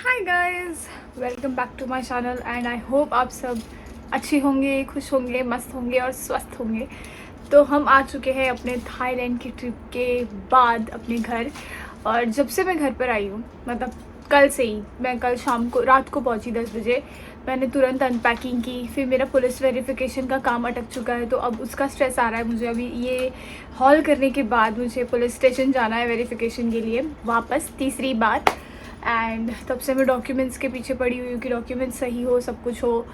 Hi guys, welcome back to my channel and I hope आप सब अच्छे होंगे, खुश होंगे, मस्त होंगे और स्वस्थ होंगे। तो हम आ चुके हैं अपने थाईलैंड की ट्रिप के बाद अपने घर। और जब से मैं घर पर आई हूँ, मतलब कल से ही, मैं कल शाम को रात को पहुँची 10 बजे। मैंने तुरंत अनपैकिंग की, फिर मेरा पुलिस वेरिफिकेशन का काम अटक चुका है तो अब उसका स्ट्रेस आ रहा है मुझे। अभी ये हॉल करने के बाद मुझे पुलिस स्टेशन जाना है वेरिफिकेशन के लिए वापस, तीसरी बार। एंड तब से मैं डॉक्यूमेंट्स के पीछे पड़ी हुई हूँ कि डॉक्यूमेंट्स सही हो, सब कुछ हो।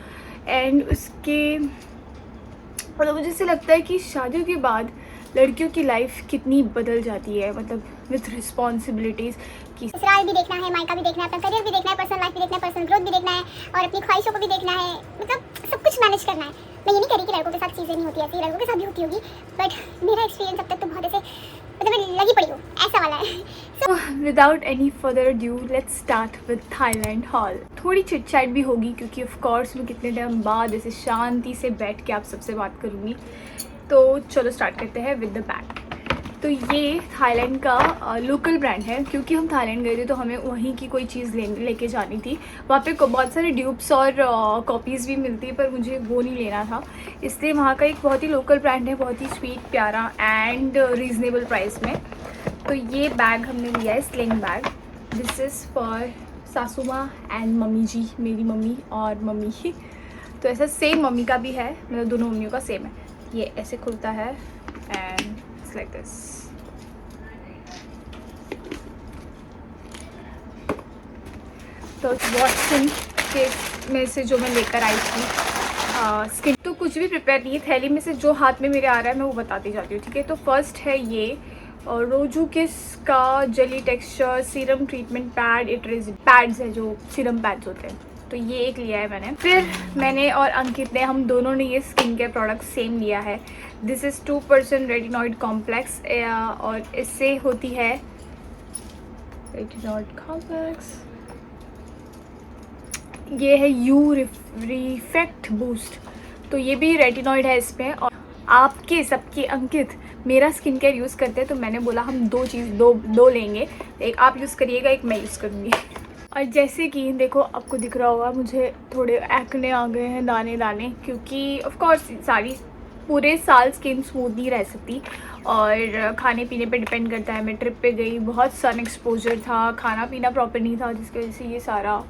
एंड उसके मतलब मुझे ऐसे लगता है कि शादियों के बाद लड़कियों की लाइफ कितनी बदल जाती है, मतलब विथ रिस्पॉन्सिबिलिटीज़ की। ससुराल भी देखना है, मायका भी देखना है, अपना करियर भी देखना है, पर्सनल लाइफ भी देखना है, पर्सनल ग्रोथ भी देखना है और अपनी ख्वाहिशों को भी देखना है। मतलब सब कुछ मैनेज करना है। मैं ये नहीं कह रही कि लड़कों के साथ चीज़ें नहीं होती, ऐसी लड़कों के साथ भी होती होगी, बट मेरा एक्सपीरियंस अब तक तो बहुत ऐसे मतलब मैं लगी पड़ी हूँ, ऐसा वाला है। So without any further ado, let's start with Thailand haul। थोड़ी चिट चैट भी होगी क्योंकि ऑफ कोर्स मैं कितने टाइम बाद ऐसे शांति से बैठ के आप सबसे बात करूँगी। तो चलो स्टार्ट करते हैं विद द बैग। तो ये थाईलैंड का लोकल ब्रांड है, क्योंकि हम थाईलैंड गए थे तो हमें वहीं की कोई चीज़ लेके जानी थी। वहाँ पे बहुत सारे ड्यूप्स और कॉपीज़ भी मिलती है, पर मुझे वो नहीं लेना था, इसलिए वहाँ का एक बहुत ही लोकल ब्रांड है, बहुत ही स्वीट, प्यारा एंड रीज़नेबल प्राइस में। तो ये बैग हमने लिया है, sling bag. This is for सासू माँ एंड मम्मी जी, मेरी मम्मी और मम्मी ही। तो ऐसा सेम मम्मी का भी है, मतलब दोनों मम्मियों का सेम है। ये ऐसे खुलता है एंड इट्स लाइक दिस। तो वॉटसन के में से जो मैं लेकर आई थी स्किन, तो कुछ भी प्रिपेयर नहीं है, थैली में से जो हाथ में मेरे आ रहा है मैं वो बताती जाती हूँ, ठीक है। तो फर्स्ट है ये और रोजू किस का jelly texture serum treatment pad. It is pads है जो सीरम पैड्स होते हैं, तो ये एक लिया है मैंने। फिर मैंने और अंकित ने, हम दोनों ने ये स्किन केयर प्रोडक्ट सेम लिया है। दिस इज़ 2% रेटिनॉइड कॉम्प्लेक्स और इससे होती है रेटिनॉइड कॉम्प्लेक्स, ये है यू रिफेक्ट बूस्ट। तो ये भी रेटिनॉइड है इसमें। और आपके सबके अंकित मेरा स्किन केयर यूज़ करते हैं, तो मैंने बोला हम दो लेंगे, एक आप यूज़ करिएगा, एक मैं यूज़ करूँगी। और जैसे कि देखो, आपको दिख रहा होगा मुझे थोड़े एक्ने आ गए हैं, दाने दाने, क्योंकि ऑफ कोर्स सारी पूरे साल स्किन स्मूथ नहीं रह सकती और खाने पीने पे डिपेंड करता है। मैं ट्रिप पे गई, बहुत सन एक्सपोजर था, खाना पीना प्रॉपर नहीं था, जिसकी वजह से ये सारा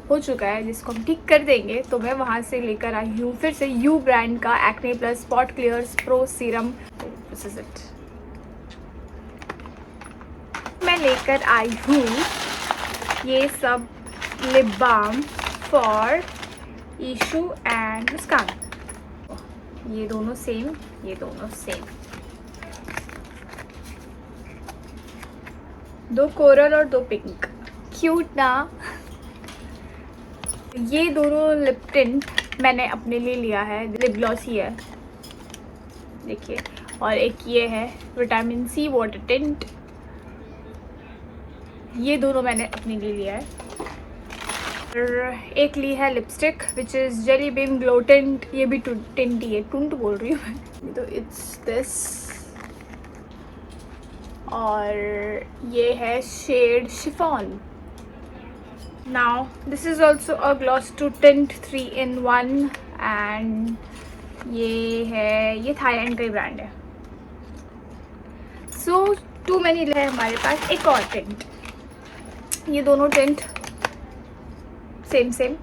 हो चुका है, जिसको हम ठीक कर देंगे। तो मैं वहाँ से लेकर आई हूँ फिर से यू ब्रांड का acne plus spot clears pro serum. This is it. मैं लेकर आई हूँ ये सब lip balm for Ishu and Muskan. ये दोनों सेम, ये दोनों सेम, दो कोरल और दो पिंक, क्यूट ना। ये दोनों लिप टिंट मैंने अपने लिए लिया है, लिप ग्लॉस ही है, देखिए। और एक ये है विटामिन सी वाटर टिंट, ये दोनों मैंने अपने लिए लिया है। और एक ली है lipstick which is jelly beam glow tint, ये भी टिंट ही है, टुंट बोल रही हूँ मैं। तो इट्स दिस, और ये है shade chiffon. Now this is also a gloss to tint 3-in-1 and ये थाईलैंड का ही ब्रांड है। सो टू मैनी है हमारे पास। एक और टिंट, ये दोनों tint same same.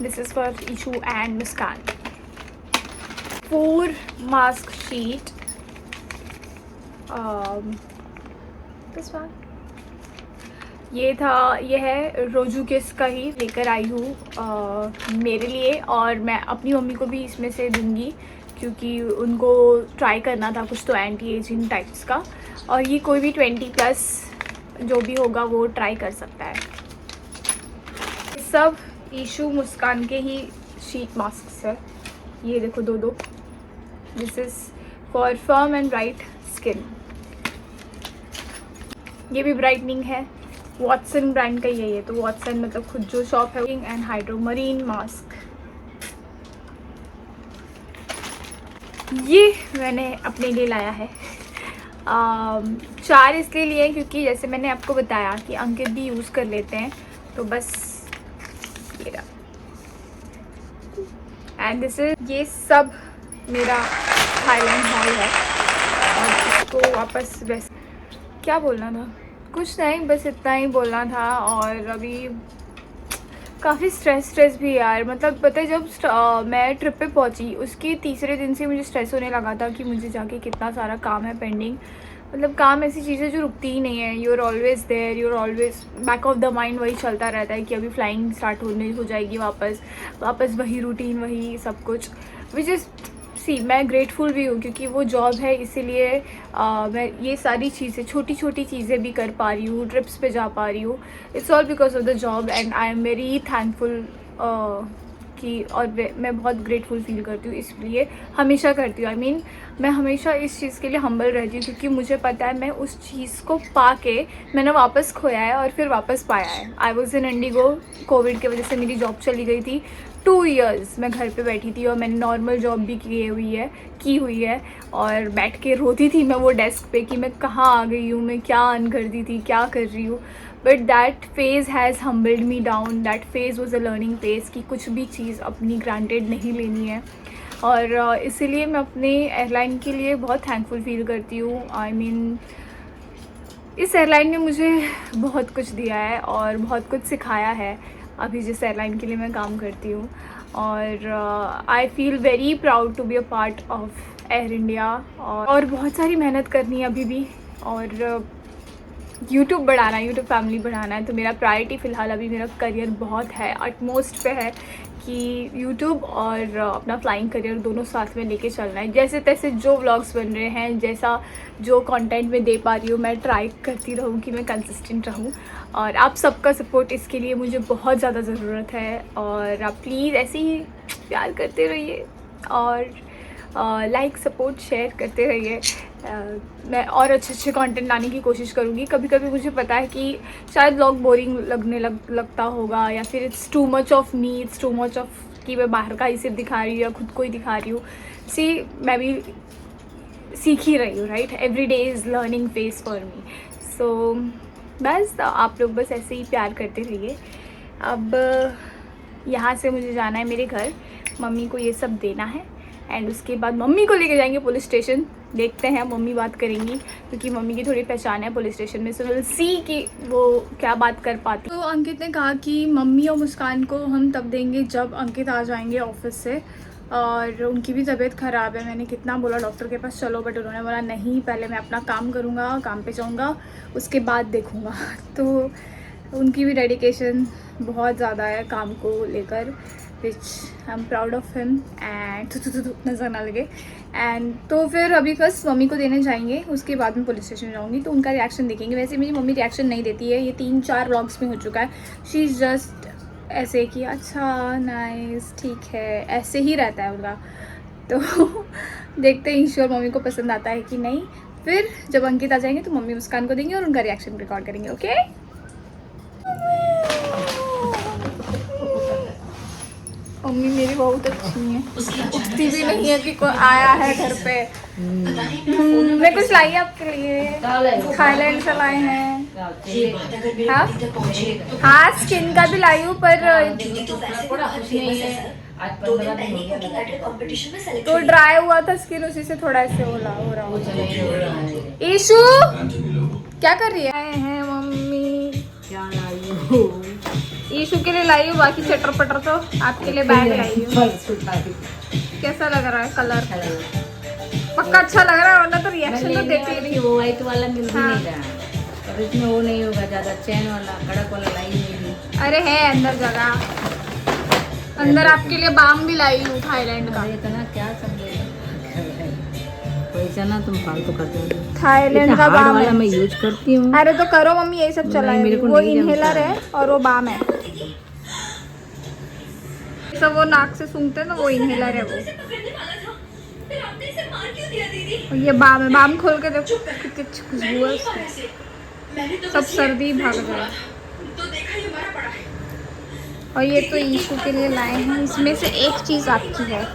This is for Ishu and Muskan. 4 mask sheet, this one. ये था, ये है रोजू किस का ही लेकर आई हूँ मेरे लिए, और मैं अपनी मम्मी को भी इसमें से दूंगी क्योंकि उनको ट्राई करना था कुछ तो एंटी एजिंग टाइप्स का। और ये कोई भी 20+ जो भी होगा वो ट्राई कर सकता है। सब ईशू मुस्कान के ही शीट मास्क है, ये देखो दो। This is for firm and bright skin, ये भी ब्राइटनिंग है, वॉटसन ब्रांड का ही है। तो वॉटसन मतलब खुद जो शॉप है। एंड हाइड्रो मरीन मास्क, ये मैंने अपने लिए लाया है। 4 इसलिए लिए क्योंकि जैसे मैंने आपको बताया कि अंकित भी यूज़ कर लेते हैं, तो बस एंड दिस इज, ये सब मेरा थाईलैंड हॉल है। और इसको वापस बस क्या बोलना था, कुछ नहीं, बस इतना ही बोलना था। और अभी काफ़ी स्ट्रेस भी यार, मतलब पता है जब मैं ट्रिप पे पहुंची उसके तीसरे दिन से मुझे स्ट्रेस होने लगा था कि मुझे जाके कितना सारा काम है पेंडिंग। मतलब काम ऐसी चीज़ है जो रुकती ही नहीं है, you are always there, you are always back of the mind, वही चलता रहता है कि अभी फ्लाइंग स्टार्ट हो जाएगी, वापस वही रूटीन, वही सब कुछ। विच इज़ सी, मैं ग्रेटफुल भी हूँ क्योंकि वो जॉब है, इसीलिए मैं ये सारी चीज़ें, छोटी छोटी चीज़ें भी कर पा रही हूँ, ट्रिप्स पे जा पा रही हूँ। It's all because of the job and I am very thankful कि, और मैं बहुत ग्रेटफुल फील करती हूँ, इसलिए हमेशा करती हूँ। आई मीन मैं हमेशा इस चीज़ के लिए हम्बल रहती हूँ क्योंकि मुझे पता है मैं उस चीज़ को पा के मैंने वापस खोया है और फिर वापस पाया है। I was in Indigo, Covid की वजह से मेरी जॉब चली गई थी, 2 years मैं घर पे बैठी थी और मैंने नॉर्मल जॉब भी की हुई है और बैठ के रोती थी मैं वो डेस्क पे कि मैं कहाँ आ गई हूँ, मैं क्या अर्न करती थी, क्या कर रही हूँ। But that phase has humbled me down, that phase was a learning phase कि कुछ भी चीज़ अपनी ग्रांटेड नहीं लेनी है। और इसीलिए मैं अपने एयरलाइन के लिए बहुत थैंकफुल फील करती हूँ। आई मीन इस एयरलाइन ने मुझे बहुत कुछ दिया है और बहुत कुछ सिखाया है अभी जिस एयरलाइन के लिए मैं काम करती हूँ। और I feel very proud to be a part of Air India. और बहुत सारी मेहनत करनी है अभी भी, और यूट्यूब बढ़ाना है, यूट्यूब फैमिली बढ़ाना है। तो मेरा प्रायोरिटी फ़िलहाल अभी मेरा करियर बहुत है, अटमोस्ट पे है कि यूट्यूब और अपना फ्लाइंग करियर दोनों साथ में लेके चलना है। जैसे तैसे जो व्लॉग्स बन रहे हैं, जैसा जो कंटेंट मैं दे पा रही हूँ, मैं ट्राई करती रहूँ कि मैं कंसिस्टेंट रहूँ। और आप सबका सपोर्ट इसके लिए मुझे बहुत ज़्यादा ज़रूरत है। और आप प्लीज़ ऐसे ही प्यार करते रहिए और लाइक, सपोर्ट, शेयर करते रहिए। मैं और अच्छे कंटेंट लाने की कोशिश करूँगी। कभी कभी मुझे पता है कि शायद व्लॉग बोरिंग लगता होगा, या फिर it's too much of me, it's too much of कि मैं बाहर का ही सिर्फ दिखा रही हूँ या खुद को ही दिखा रही हूँ। मैं भी सीख ही रही हूँ, right? Every day is learning phase for me. So बस आप लोग बस ऐसे ही प्यार करते रहिए। अब यहाँ से मुझे जाना है मेरे घर, मम्मी को ये सब देना है एंड उसके बाद मम्मी को लेके जाएंगे पुलिस स्टेशन। देखते हैं, मम्मी बात करेंगी क्योंकि मम्मी की थोड़ी पहचान है पुलिस स्टेशन में। सो विल सी कि वो क्या बात कर पाती। तो अंकित ने कहा कि मम्मी और मुस्कान को हम तब देंगे जब अंकित आ जाएंगे ऑफिस से, और उनकी भी तबीयत ख़राब है। मैंने कितना बोला डॉक्टर के पास चलो, बट उन्होंने बोला नहीं, पहले मैं अपना काम करूँगा, काम पे जाऊँगा, उसके बाद देखूँगा। तो उनकी भी डेडिकेशन बहुत ज़्यादा है काम को लेकर, which I am proud of him. And नज़र ना लगे। एंड तो फिर अभी बस मम्मी को देने जाएंगे, उसके बाद मैं पुलिस स्टेशन जाऊँगी तो उनका रिएक्शन देखेंगे। वैसे मेरी मम्मी रिएक्शन नहीं देती है, ये 3-4 व्लॉग्स में हो चुका है। शी इज़ जस्ट ऐसे कि अच्छा नाइस, ठीक है, ऐसे ही रहता है उनका। तो देखते हैं ईश्वर मम्मी को पसंद आता है कि नहीं। फिर जब अंकित आ जाएंगे तो मम्मी मुस्कान को देंगे और उनका रिएक्शन रिकॉर्ड करेंगे। ओके? मम्मी मेरी बहुत अच्छी है, उठती भी नहीं है कि कोई आया है घर पे। मैं कुछ लाई आपके लिए, थाईलैंड से लाए हैं। हाँ स्किन का भी लाई हूँ, पर तो ड्राई हुआ था स्किन, उसी से थोड़ा ऐसे हो रहा हो। ईशु क्या कर रही है? आए हैं मम्मी, क्या लाई हो? ईशु के लिए लाई हूँ, बाकी चटर पटर तो आपके लिए बैग लाई हूँ। कैसा लग रहा है कलर? पक्का अच्छा लग रहा है, वरना तो रिएक्शन तो देती नहीं। वो व्हाइट वाला मिल भी नहीं रहा, और इसमें वो नहीं होगा ज्यादा, चैन वाला कड़क वाला लाई नहीं। अरे है अंदर जगह, अंदर आपके लिए बाम भी लाई हूँ थाईलैंड का। इतना क्या समझेगा पैसा ना, तुम फालतू करते हो। थाईलैंड का बाम वाला है। मैं यूज करती हूँ। अरे तो करो मम्मी, यही सब चला है। मेरे को वो नहीं इनहेलर जमता है और वो बाम है। सब वो नाक से सूंघते हैं ना, वो इनहेलर है वो। और ये बाम है, बाम खोल के देखो कितनी अच्छी खुशबू है उसकी। सब सर्दी भाग जाए। और ये तो ईशू के लिए लाए हैं, इसमें से एक चीज़ आपकी है।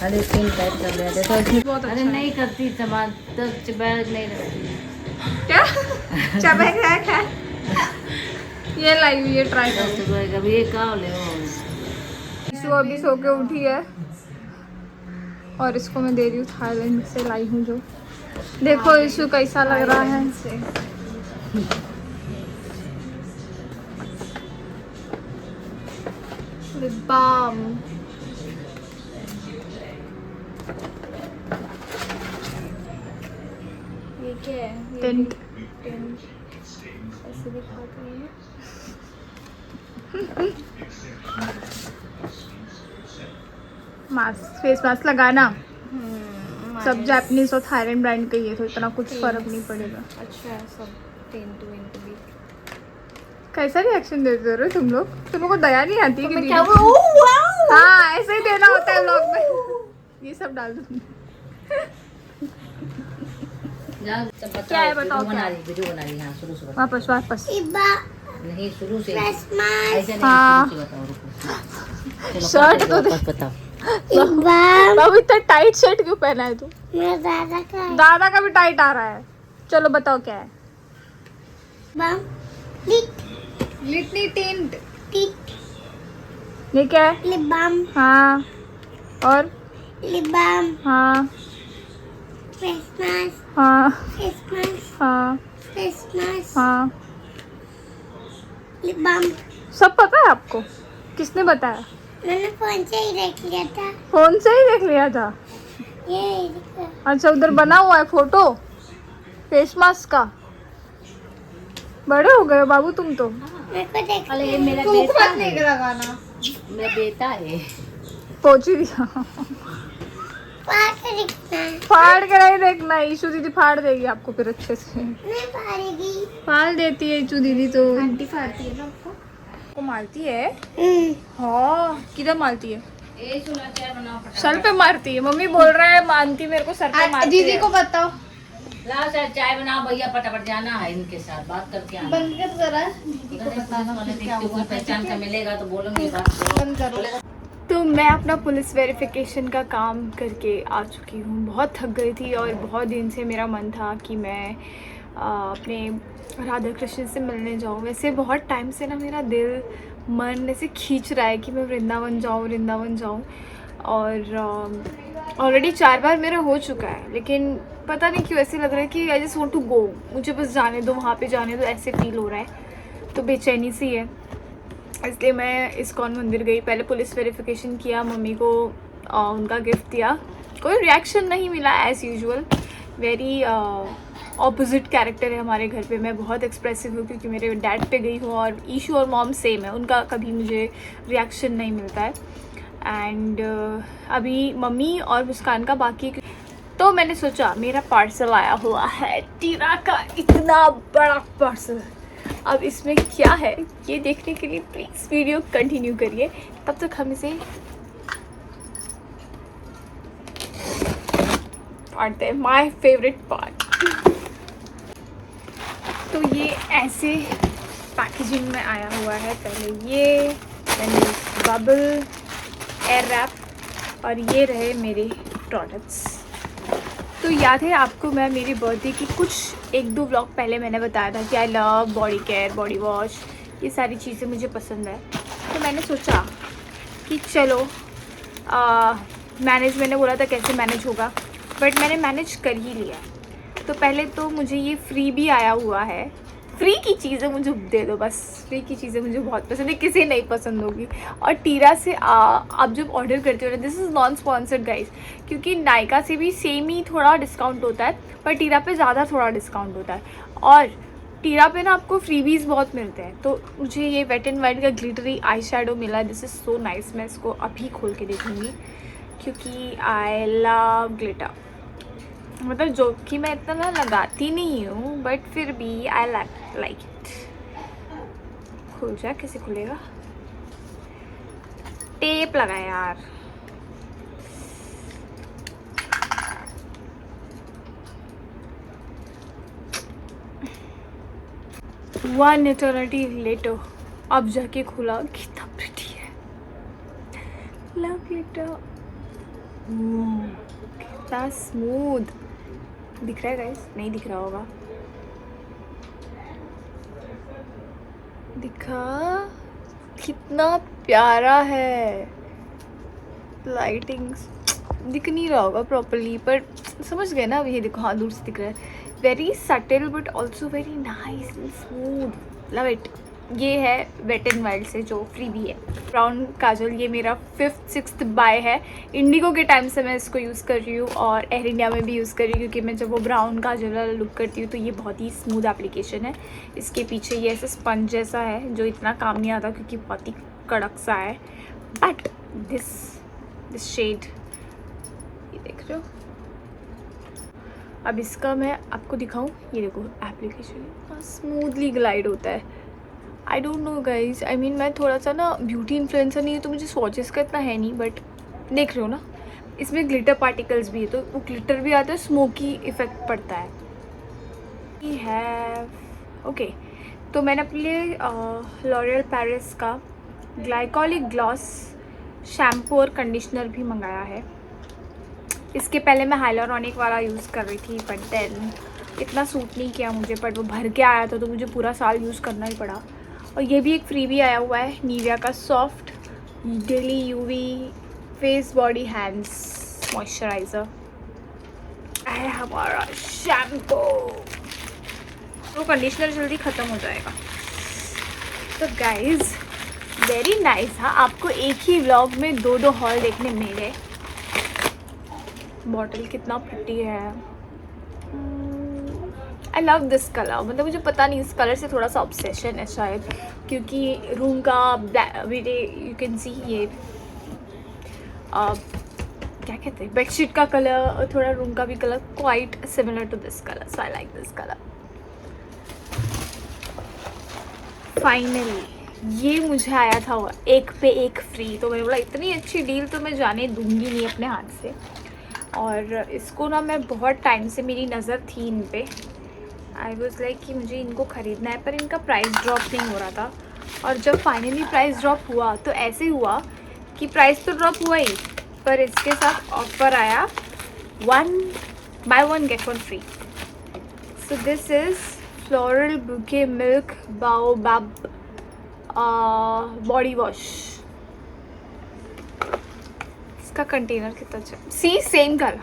अरे स्किन टाइट कर लिया देखो इसमें। बहुत अरे अच्छा नहीं करती सामान तो बैग नहीं रखती। क्या चबक रहा है? ये लाई हुई है, ट्राई दस करो। रुपए का भी ये का ले ईशु अभी सो के उठी है और इसको मैं दे रही हूँ थाईलैंड से लाई हूँ जो। देखो ईशु कैसा लग रहा है। Lip balm. ये क्या है? टिंट। टिंट ऐसे दिखाते हैं। मास्क, फेस मास्क लगाना। सब जापानीज और थाईलैंड ब्रांड का ही है, तो इतना कुछ फर्क नहीं पड़ेगा। अच्छा है सब टेंट वेंट भी। कैसा रिएक्शन देते हो तुम लोग? तुम लोग को दया नहीं आती कि मैं क्या हाँ ऐसे ही देना होता है व्लॉग में। ये सब डाल दूँ। क्या है बताओ? बना रही वीडियो बना रही। हाँ शुरू से बताओ। वापस वापस। नहीं शुरू से ऐसे नहीं, हाँ। शुरू से बताओ। रुको चलो, शर्ट तो वापस बताओ। बाबू इतना टाइट शर्ट क्यों पहना है तू? मेरा दादा का दादा का भी टाइट आ रहा है। चलो बताओ क्या है? बम लिप लिटनी टिंट। टिक ये क्या है? लिप बाम हाँ और लिप बाम हाँ फेस मास्क हाँ फेस मास्क हाँ फेस मास्क हाँ। लिप बाम सब पता है आपको? किसने बताया? मैंने फोन से ही देख लिया था। फोन से ही देख लिया था? ये देखो। अच्छा उधर बना हुआ है फोटो फेस मास्क का। बड़े हो गए हो बाबू तुम तो। मेरे को देख अरे ये मेरा थूक बेटा मत नहीं है। लगाना। मेरा बेटा है। पोच ही दिया। फाड़ के दिखना है। फाड़ के नहीं देखना, ईशु दीदी फाड़ देगी आपको फिर अच्छे से। नहीं फाड़ेगी। फाड़ देती है ईशु दीदी तो। आंटी फाड़ती है ना आपको? को मारती है। हाँ किधर मारती है? ये चूल्हा चाय बनाओ फटाफट। सर पे मारती है। मम्मी बोल रहा है मानती मेरे को सर पे मारती दीदी है। को बताओ। लाओ सर चाय बनाओ भैया, फटाफट जाना है इनके साथ बात करके आना। बंद कर जरा, दीदी को बताना वाले फिर क्या देखते हुआ। कोई पहचान का मिलेगा तो बोलूंगी बात करो। बंद करो। तो मैं अपना पुलिस वेरिफिकेशन का काम करके आ चुकी हूँ। बहुत थक गई थी और बहुत दिन से मेरा मन था कि मैं अपने राधा कृष्ण से मिलने जाऊँ। वैसे बहुत टाइम से ना मेरा दिल मन ऐसे खींच रहा है कि मैं वृंदावन जाऊँ। और ऑलरेडी 4 बार मेरा हो चुका है, लेकिन पता नहीं क्यों ऐसे लग रहा है कि I just want to go. मुझे बस जाने दो, वहाँ पे जाने दो, ऐसे फील हो रहा है। तो बेचैनी सी है, इसलिए मैं इस्कॉन मंदिर गई। पहले पुलिस वेरिफिकेशन किया, मम्मी को उनका गिफ्ट दिया। कोई रिएक्शन नहीं मिला as usual. Very opposite character है हमारे घर पे। मैं बहुत एक्सप्रेसिव हूँ क्योंकि मेरे डैड पे गई हूँ और ईशू और मॉम सेम है, उनका कभी मुझे रिएक्शन नहीं मिलता है। एंड अभी मम्मी और मुस्कान का बाकी। तो मैंने सोचा मेरा पार्सल आया हुआ है, टीरा का इतना बड़ा पार्सल। अब इसमें क्या है ये देखने के लिए प्लीज़ वीडियो कंटिन्यू करिए। तब तक हम इसे फाड़ते हैं, माय फेवरेट पार्ट। तो ये ऐसे पैकेजिंग में आया हुआ है। पहले ये, देन बबल एयर रैप और ये रहे मेरे प्रोडक्ट्स। तो याद है आपको मैं मेरी बर्थडे की कुछ 1-2 व्लॉग पहले मैंने बताया था कि I love body care, body wash, ये सारी चीज़ें मुझे पसंद है। तो मैंने सोचा कि चलो मैनेज, मैंने बोला था कैसे मैनेज होगा, बट मैंने मैनेज कर ही लिया। तो पहले तो मुझे ये फ्री भी आया हुआ है। फ्री की चीज़ें मुझे दे दो बस। फ्री की चीज़ें मुझे बहुत पसंद है, किसी नहीं पसंद होगी। और टीरा से आप जब ऑर्डर करते हो ना, this is non sponsored guys, क्योंकि नायका से भी सेम ही थोड़ा डिस्काउंट होता है, पर टीरा पे ज़्यादा थोड़ा डिस्काउंट होता है। और टीरा पे ना आपको फ्रीबीज बहुत मिलते हैं। तो मुझे ये वेट एंड वाइट का ग्लिटरी आई शेडो मिला। This is so nice. मैं इसको अभी खोल के देखूँगी क्योंकि आई लव ग्लिटर। मतलब जो कि मैं इतना ना लगाती नहीं हूँ, बट फिर भी आई लाइक इट। खुल जाए, कैसे खुलेगा? टेप लगा यार। वन इटर्निटी लेटर अब जाके खुला। कितना प्रिटी है, लव ग्लिटर। कितना स्मूथ दिख रहा है गाइस, नहीं दिख रहा होगा। दिखा कितना प्यारा है। लाइटिंग दिख नहीं रहा होगा प्रॉपरली पर समझ गए ना। अब ये देखो, हाँ दूर से दिख रहा है। Very subtle but also very nice and smooth, love it. ये है वेट एंड वाइल्ड से जो फ्री भी है। ब्राउन काजल, ये मेरा 5th 6th बाय है। इंडिगो के टाइम से मैं इसको यूज़ कर रही हूँ और एयर इंडिया में भी यूज़ कर रही हूँ, क्योंकि मैं जब वो ब्राउन काजल वाला लुक करती हूँ तो ये बहुत ही स्मूथ एप्लीकेशन है। इसके पीछे ये ऐसा स्पंज जैसा है जो इतना काम नहीं आता क्योंकि बहुत ही कड़क सा है। बट दिस शेड, ये देख रहे हो। अब इसका मैं आपको दिखाऊं, ये देखो एप्लीकेशन स्मूथली ग्लाइड होता है। I don't know guys, I mean मैं थोड़ा सा ना ब्यूटी इन्फ्लुएंसर नहीं है तो मुझे स्वॉचेस का इतना है नहीं, बट देख रहे हो ना इसमें ग्लिटर पार्टिकल्स भी है तो वो ग्लिटर भी आता है, स्मोकी इफेक्ट पड़ता है। ये है ओके। तो मैंने अपने लिए लॉरियल पेरिस का ग्लाइकोलिक ग्लॉस शैम्पू और कंडीशनर भी मंगाया है। इसके पहले मैं हाइलुरोनिक वाला यूज़ कर रही थी बट देन इतना सूट नहीं किया मुझे, बट वो भर के आया था तो मुझे पूरा साल यूज़ करना ही पड़ा। और ये भी एक फ्री भी आया हुआ है, निविया का soft daily UV face body hands moisturiser है हमारा शैम्पू। तो कंडीशनर जल्दी ख़त्म हो जाएगा। तो गाइज वेरी नाइस। हाँ, आपको एक ही व्लॉग में 2 हॉल देखने मिले। बॉटल कितना प्रिटी है। आई लव दिस कलर, मतलब मुझे पता नहीं इस कलर से थोड़ा सा ऑब्सेशन है शायद, क्योंकि रूम का यू कैन सी ये क्या कहते हैं बेडशीट का कलर और थोड़ा रूम का भी colour quite similar to this colour, so I like this colour. Finally ये मुझे आया था 1 पे 1 फ्री, तो मैंने बोला इतनी अच्छी डील तो मैं जाने दूंगी नहीं अपने हाथ से। और इसको ना मैं बहुत टाइम से मेरी नज़र थी इन पे, आई वॉज लाइक कि मुझे इनको ख़रीदना है, पर इनका प्राइस ड्रॉप नहीं हो रहा था। और जब फाइनली प्राइस ड्रॉप हुआ तो ऐसे हुआ कि प्राइस तो ड्रॉप हुआ ही, पर इसके साथ ऑफर आया 1 buy 1 get 1 free. So this is floral bouquet milk baobab body wash. इसका कंटेनर कितना अच्छा, सी सेम कलर।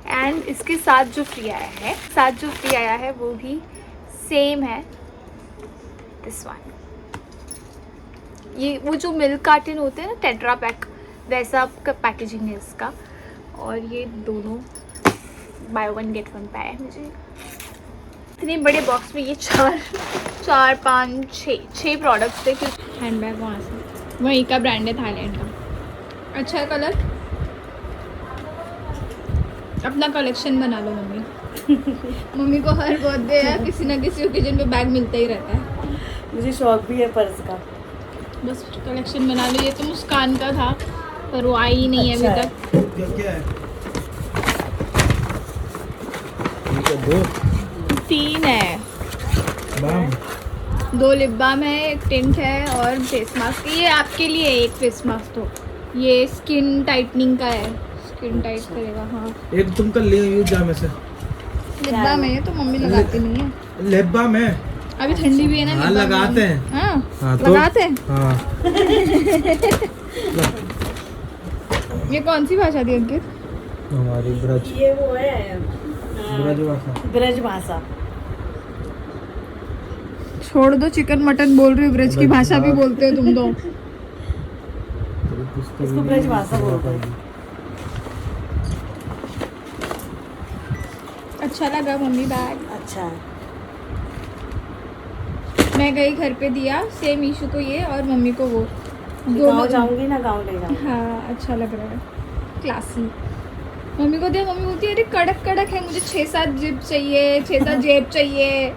एंड इसके साथ जो फ्री आया है वो भी सेम है, दिस वन। ये वो जो मिल्क कार्टन होते हैं ना टेट्रा पैक, वैसा पैकेजिंग है इसका। और ये दोनों buy 1 get 1 पे आया मुझे। इतने बड़े बॉक्स में ये 4 5 6 प्रोडक्ट्स थे। हैंड बैग वहाँ से वहीं का ब्रांड है, थाईलैंड का। अच्छा है कलर, अपना कलेक्शन बना लो मम्मी। मम्मी को हर बर्थडे या किसी ना किसी ओकेजन पे बैग मिलता ही रहता है। मुझे शौक भी है पर्स का, बस कलेक्शन बना लो। ये तो मुस्कान का था पर वो आई ही नहीं है अभी तक। क्या है? 3 है, बाम 2 लिप बाम है, 1 टिंट है और फेस मास्क। ये आपके लिए 1 फेस मास्क, तो ये स्किन टाइटनिंग का है, स्किन टाइट करेगा। हाँ, एक तुम कल ले यूज जा में से लिप बाम है तो मम्मी लगाती नहीं है। लिप बाम है, अभी ठंडी भी है ना। हाँ lip balm लगाते में। हैं। हाँ, हाँ तो लगाते हैं। हाँ ये कौन सी भाषा थी अंकित? हमारी ब्रज, ये वो है ब्रज भाषा। ब्रज भाषा। छोड़ दो, चिकन मटन बोल रही हो, ब्रज की भाषा भी बोलते हो तुम तो। इसको ब्रज भाषा बोलते हैं। अच्छा लगा मम्मी बैग। अच्छा है। मैं गई घर पे दिया सेम इशू को ये और मम्मी को वो, गाँव दोनों। जाऊंगी ना, गाँव ले जाऊंगी। हाँ अच्छा लग रहा है, क्लासी। मम्मी को दिया, मम्मी बोलती है अरे कड़क कड़क है, मुझे 6-7 जिप चाहिए, 6-7 जेब चाहिए,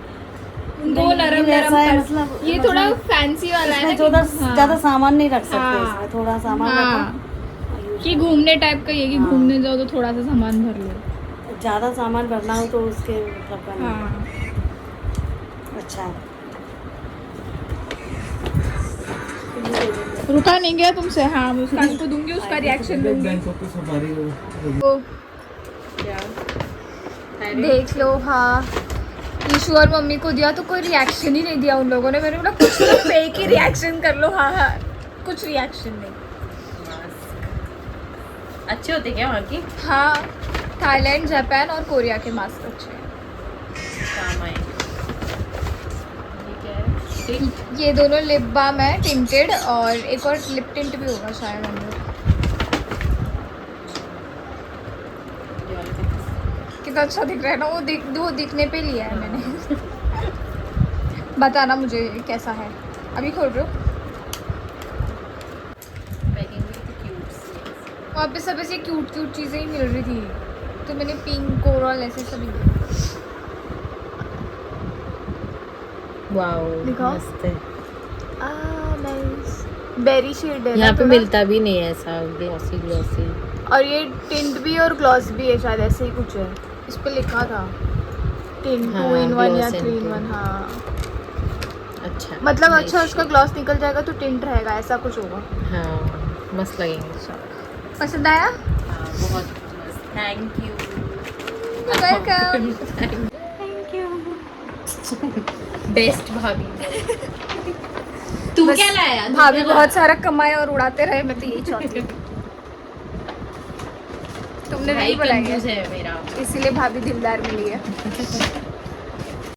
वो नरम ये नरम ऐसा है, पर- मतलब ये थोड़ा फैंसी वाला है ना इसमें कि- हाँ, ज्यादा सामान नहीं रख सकते। हाँ। इसमें थोड़ा सामान हाँ, कि घूमने टाइप का ये कि हाँ। घूमने जाओ तो थोड़ा सा सामान भर लो। रखो। ज्यादा सामान भरना हो तो उसके मतलब का नहीं। हाँ, अच्छा है। रुका नहीं गया तुमसे। हाँ, मैं उसका को दूंगी, उसका रिएक्शन दूंगी। बैंकों की सफारी तो देख लो। हाँ, ईशु और मम्मी को दिया तो कोई रिएक्शन ही नहीं दिया उन लोगों ने। मैंने बोला कुछ तो फेक ही रिएक्शन कर लो। हाँ हाँ, कुछ रिएक्शन नहीं। अच्छे होते क्या वहाँ की? हाँ, थाईलैंड, जापान और कोरिया के मास्क अच्छे हैं। काम आए। ये क्या है? ये दोनों लिप बाम है टिंटेड, और एक और लिप टिंट भी होगा शायद अंदर। कितना अच्छा दिख रहा है ना, वो दिखने पे लिया है मैंने। बताना मुझे कैसा है। अभी खोल रहे हो? पैकिंग भी क्यूट सी है। वहाँ पे सब ऐसे क्यूट क्यूट चीज़ें ही मिल रही थी, तो मैंने पिंक, कोरल ऐसे सभी लिए। वाओ, दिखाओ। मस्त है। नाइस। बेरी शेड है यहाँ ना पे थोड़ा। मिलता भी नहीं है ऐसा ग्लॉसी ग्लॉसी। और ये टिंट भी और ग्लॉस भी है शायद, ऐसे ही कुछ है। इस पे लिखा था टिंट हाँ, 2 in 1 या gloss and 3 in 1। tint। हाँ, अच्छा, मतलब nice अच्छा उसका shade। ग्लॉस निकल जाएगा तो टिंट रहेगा, ऐसा कुछ होगा। हाँ, मस्त लगेंगे। पसंद आया? हाँ, बहुत मस्त। Thank you. वेलकम। बेस्ट भाभी। तू बस क्या लाया? भाभी बहुत सारा कमाए और उड़ाते रहे, मैं तो यही चाहती हूँ। तुमने भाई नहीं बुलाया कंजूस है मेरा। इसीलिए भाभी दिलदार मिली है।